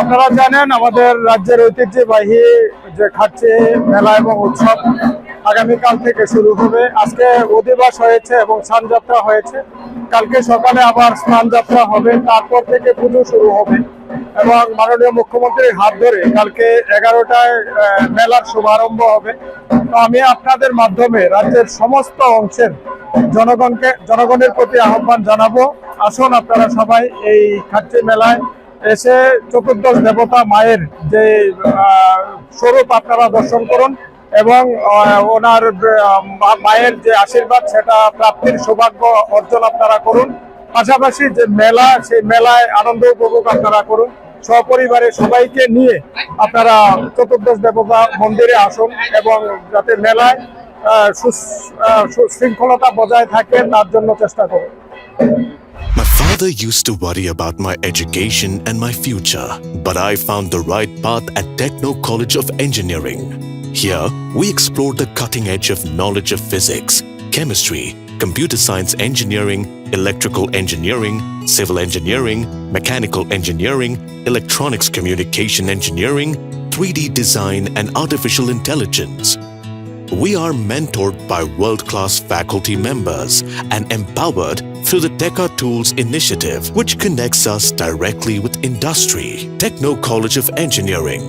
আপনারা জানেন আমাদের রাজ্যের ঐতিহ্যবাহী যে খাচ্ছে মেলা এবং উৎসব আগামীকাল থেকে শুরু হবে। আজকে অধিবাস হয়েছে এবং স্নানযাত্রা হয়েছে, কালকে সকালে আবার স্নানযাত্রা হবে, তারপর থেকে পুজো শুরু হবে এবং মাননীয় মুখ্যমন্ত্রীর হাত ধরে কালকে 11টায় মেলার শুভারম্ভ হবে। তো আমি আপনাদের মাধ্যমে রাজ্যের সমস্ত অংশের জনগণের প্রতি আহ্বান জানাবো, আসুন আপনারা সবাই এই খাচ্ছে মেলায় এসে চতুর্দশ দেবতা মায়ের যে স্বরূপ আপনারা দর্শন করুন এবং ওনার মায়ের যে আশীর্বাদ সেটা প্রাপ্তির সৌভাগ্য অর্জন আপনারা করুন। পাশাপাশি যে মেলা, সেই মেলায় আনন্দ উপভোগ আপনারা করুন। সপরিবারে সবাইকে নিয়ে আপনারা চতুর্দশ দেবতা মন্দিরে আসুন এবং যাতে মেলায় সুশৃঙ্খলতা বজায় থাকে তার জন্য চেষ্টা করুন। My father used to worry about my education and my future, but I found the right path at Techno College of Engineering. Here, we explore the cutting edge of knowledge of physics, chemistry, computer science engineering, electrical engineering, civil engineering, mechanical engineering, electronics communication engineering, 3D design and artificial intelligence. We are mentored by world-class faculty members and empowered through the Teka Tools initiative, which connects us directly with industry. Techno College of Engineering,